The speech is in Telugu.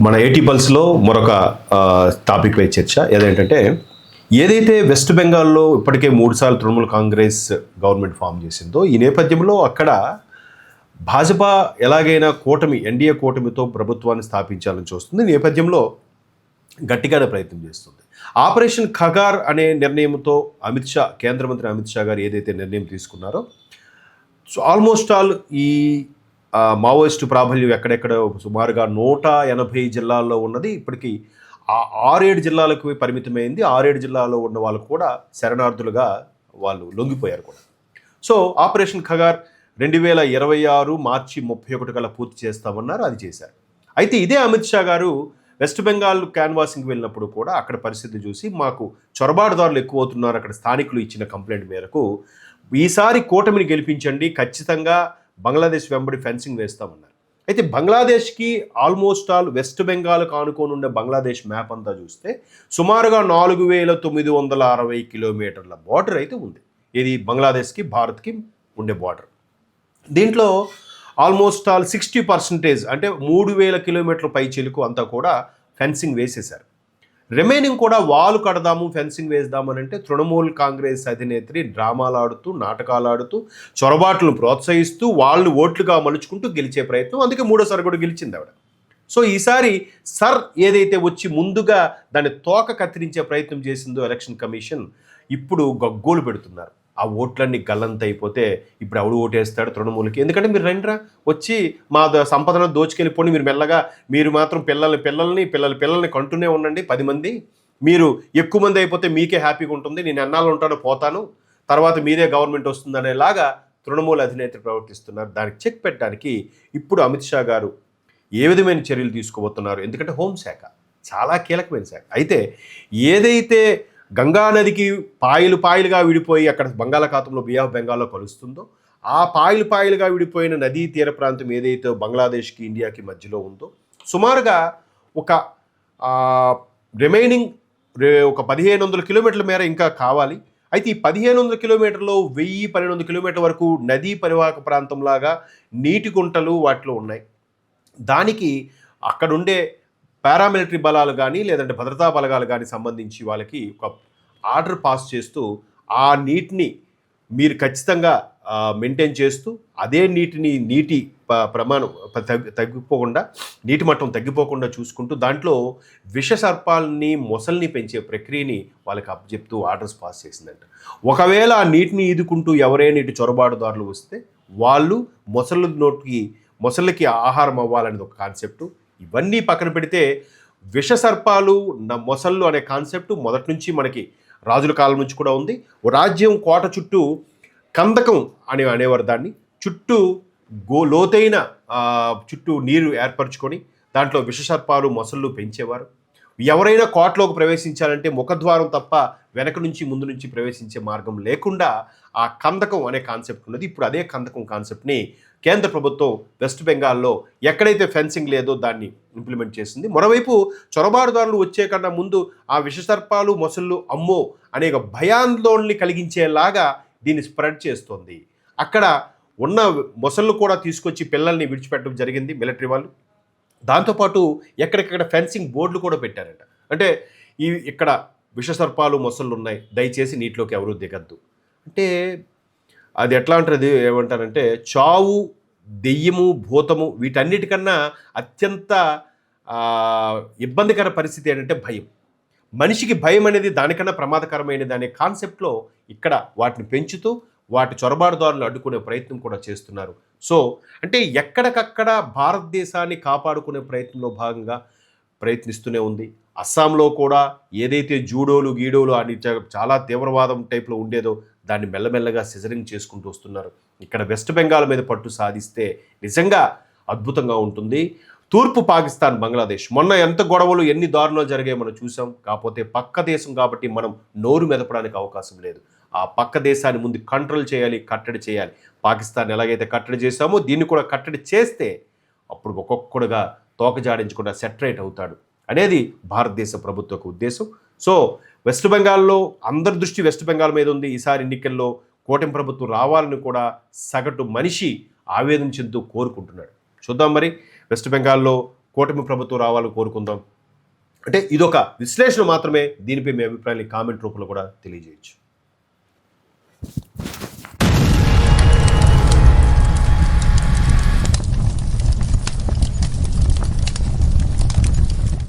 మన ఏటీ పల్స్లో మరొక టాపిక్ పై చర్చ ఏదేంటంటే ఏదైతే వెస్ట్ బెంగాల్లో ఇప్పటికే 3 సార్లు తృణమూల్ కాంగ్రెస్ గవర్నమెంట్ ఫామ్ చేసిందో ఈ నేపథ్యంలో అక్కడ భాజపా ఎలాగైనా ఎన్డీఏ కూటమితో ప్రభుత్వాన్ని స్థాపించాలని చూస్తుంది. ఈ నేపథ్యంలో గట్టిగానే ప్రయత్నం చేస్తుంది. ఆపరేషన్ ఖగార్ అనే నిర్ణయంతో కేంద్ర మంత్రి అమిత్ షా గారు ఏదైతే నిర్ణయం తీసుకున్నారో ఆల్మోస్ట్ ఆల్ ఈ మావోయిస్టు ప్రాబల్యం ఎక్కడెక్కడ సుమారుగా 180 జిల్లాల్లో ఉన్నది ఇప్పటికీ 6-7 జిల్లాలకు పరిమితమైంది. 6-7 జిల్లాల్లో ఉన్న వాళ్ళు కూడా శరణార్థులుగా వాళ్ళు లొంగిపోయారు కూడా. సో ఆపరేషన్ ఖగార్ 2026 మార్చి 31 కల్లా పూర్తి చేస్తామన్నారు, అది చేశారు. అయితే ఇదే అమిత్ షా గారు వెస్ట్ బెంగాల్ క్యాన్వాసింగ్కి వెళ్ళినప్పుడు కూడా అక్కడ పరిస్థితి చూసి మాకు చొరబాటుదారులు ఎక్కువ అవుతున్నారు, అక్కడ స్థానికులు ఇచ్చిన కంప్లైంట్ మేరకు ఈసారి కూటమిని గెలిపించండి, ఖచ్చితంగా బంగ్లాదేశ్ వెంబడి ఫెన్సింగ్ వేస్తామన్నారు. అయితే బంగ్లాదేశ్కి ఆల్మోస్ట్ ఆల్ వెస్ట్ బెంగాల్కి ఆనుకొని ఉండే బంగ్లాదేశ్ మ్యాప్ అంతా చూస్తే సుమారుగా 4960 కిలోమీటర్ల బార్డర్ అయితే ఉంది. ఇది బంగ్లాదేశ్కి భారత్కి ఉండే బార్డర్. దీంట్లో ఆల్మోస్ట్ ఆల్ 60% అంటే 3000 కిలోమీటర్ల పై చిలుకు అంతా కూడా ఫెన్సింగ్ వేసేశారు. రిమైనింగ్ కూడా వాలు కడదాము, ఫెన్సింగ్ వేద్దామని అంటే తృణమూల్ కాంగ్రెస్ అధినేత్రి డ్రామాలు ఆడుతూ, నాటకాలు ఆడుతూ, చొరబాట్లను ప్రోత్సహిస్తూ వాళ్ళని ఓట్లుగా మలుచుకుంటూ గెలిచే ప్రయత్నం. అందుకే మూడోసారి కూడా గెలిచింది ఆవిడ. సో ఈసారి ఏదైతే వచ్చి ముందుగా దాన్ని తోక కత్తిరించే ప్రయత్నం చేసిందో ఎలక్షన్ కమిషన్ ఇప్పుడు గగ్గోలు పెడుతున్నారు. ఆ ఓట్లన్నీ గల్లంత అయిపోతే ఇప్పుడు ఎవడు ఓటేస్తాడు తృణమూలకి? ఎందుకంటే మీరు రండిరా, వచ్చి మా సంపదను దోచుకెళ్ళిపోండి, మీరు మెల్లగా, మీరు మాత్రం పిల్లల్ని కంటూనే ఉండండి 10 మంది, మీరు ఎక్కువ మంది అయిపోతే మీకే హ్యాపీగా ఉంటుంది, నేను ఎన్నాళ్ళు ఉంటానో పోతాను, తర్వాత మీదే గవర్నమెంట్ వస్తుంది అనేలాగా తృణమూల అధినేత్రి ప్రవర్తిస్తున్నారు. దానికి చెక్ పెట్టడానికి ఇప్పుడు అమిత్ షా గారు ఏ విధమైన చర్యలు తీసుకోబోతున్నారు? ఎందుకంటే హోంశాఖ చాలా కీలకమైన శాఖ. అయితే ఏదైతే గంగా నదికి పాయలుగా విడిపోయి అక్కడ బంగాళాఖాతంలో బే ఆఫ్ బెంగాల్లో కలుస్తుందో ఆ పాయలుగా విడిపోయిన నదీ తీర ప్రాంతం ఏదైతే బంగ్లాదేశ్కి ఇండియాకి మధ్యలో ఉందో సుమారుగా ఒక రిమైనింగ్ ఒక 1500 కిలోమీటర్ల మేర ఇంకా కావాలి. అయితే ఈ 1500 కిలోమీటర్లో 1000-1200 కిలోమీటర్ల వరకు నదీ పరివాహక ప్రాంతంలాగా నీటి గుంటలు వాటిలో ఉన్నాయి. దానికి అక్కడుండే పారామిలిటరీ బలాలు కానీ లేదంటే భద్రతా బలగాలు కానీ సంబంధించి వాళ్ళకి ఒక ఆర్డర్ పాస్ చేస్తూ ఆ నీటిని మీరు ఖచ్చితంగా మెయింటైన్ చేస్తూ అదే నీటి ప్రమాణం తగ్గిపోకుండా, నీటి మట్టం తగ్గిపోకుండా చూసుకుంటూ దాంట్లో విషసర్పాలని మొసల్ని పెంచే ప్రక్రియని వాళ్ళకి అప్పచెప్తూ ఆర్డర్స్ పాస్ చేసిందంట. ఒకవేళ ఆ నీటిని ఈదుకుంటూ ఎవరైనా ఇటు చొరబాటుదారులు వస్తే వాళ్ళు మొసళ్ళకి ఆహారం అవ్వాలనేది ఒక కాన్సెప్టు. ఇవన్నీ పక్కన పెడితే విషసర్పాలు మొసళ్ళు అనే కాన్సెప్ట్ మొదటి నుంచి మనకి రాజుల కాలం నుంచి కూడా ఉంది. రాజ్యం కోట చుట్టూ కందకం అనేవారు దాన్ని. చుట్టూ లోతైన చుట్టూ నీరు ఏర్పరచుకొని దాంట్లో విషసర్పాలు మొసళ్ళు పెంచేవారు. ఎవరైనా కోటలోకి ప్రవేశించాలంటే ముఖద్వారం తప్ప వెనక నుంచి ముందు నుంచి ప్రవేశించే మార్గం లేకుండా ఆ కందకం అనే కాన్సెప్ట్ ఉన్నది. ఇప్పుడు అదే కందకం కాన్సెప్ట్ని కేంద్ర ప్రభుత్వం వెస్ట్ బెంగాల్లో ఎక్కడైతే ఫెన్సింగ్ లేదో దాన్ని ఇంప్లిమెంట్ చేసింది. మరోవైపు చొరబాటుదారులు వచ్చే కన్నా ముందు ఆ విషసర్పాలు మొసళ్ళు అమ్మో అనే భయాందోళనని కలిగించేలాగా దీన్ని స్ప్రెడ్ చేస్తోంది. అక్కడ ఉన్న మొసళ్ళు కూడా తీసుకొచ్చి పిల్లల్ని విడిచిపెట్టడం జరిగింది మిలిటరీ వాళ్ళు. దాంతోపాటు ఎక్కడెక్కడ ఫెన్సింగ్ బోర్డులు కూడా పెట్టారంట. అంటే ఇక్కడ విషసర్పాలు మొసళ్ళు ఉన్నాయి, దయచేసి నీటిలోకి ఎవరూ దిగద్దు అంటే అది ఎట్లా ఉంటుంది, ఏమంటారంటే చావు, దెయ్యము, భూతము వీటన్నిటికన్నా అత్యంత ఇబ్బందికర పరిస్థితి ఏంటంటే భయం. మనిషికి భయం అనేది దానికన్నా ప్రమాదకరమైనది అనే కాన్సెప్ట్లో ఇక్కడ వాటిని పెంచుతూ వాటి చొరబాటుదారులు అడ్డుకునే ప్రయత్నం కూడా చేస్తున్నారు. సో అంటే ఎక్కడికక్కడ భారతదేశాన్ని కాపాడుకునే ప్రయత్నంలో భాగంగా ప్రయత్నిస్తూనే ఉంది. అస్సాంలో కూడా ఏదైతే గీడోలు అని చాలా తీవ్రవాదం టైప్లో ఉండేదో దాన్ని మెల్లమెల్లగా సిజరింగ్ చేసుకుంటూ వస్తున్నారు. ఇక్కడ వెస్ట్ బెంగాల్ మీద పట్టు సాధిస్తే నిజంగా అద్భుతంగా ఉంటుంది. తూర్పు పాకిస్తాన్, బంగ్లాదేశ్ మొన్న ఎంత గొడవలు, ఎన్ని దారుణాలు జరిగాయో మనం చూసాం. కాకపోతే పక్క దేశం కాబట్టి మనం నోరు మెదపడానికి అవకాశం లేదు. ఆ పక్క దేశాన్ని ముందు కంట్రోల్ చేయాలి, కట్టడి చేయాలి. పాకిస్తాన్ ఎలాగైతే కట్టడి చేశామో దీన్ని కూడా కట్టడి చేస్తే అప్పుడు ఒక్కొక్కడుగా తోక జాడించకుండా సెటరేట్ అవుతాడు అనేది భారతదేశ ప్రభుత్వ ఉద్దేశం. సో వెస్ట్ బెంగాల్లో అందరి దృష్టి వెస్ట్ బెంగాల్ మీద ఉంది. ఈసారి ఎన్నికల్లో కూటమి ప్రభుత్వం రావాలని కూడా సగటు మనిషి ఆవేదన చెందుతూ కోరుకుంటున్నాడు. చూద్దాం మరి వెస్ట్ బెంగాల్లో కూటమి ప్రభుత్వం రావాలని కోరుకుందాం. అంటే ఇదొక విశ్లేషణ మాత్రమే. దీనిపై మీ అభిప్రాయాన్ని కామెంట్ రూపంలో కూడా తెలియజేయచ్చు.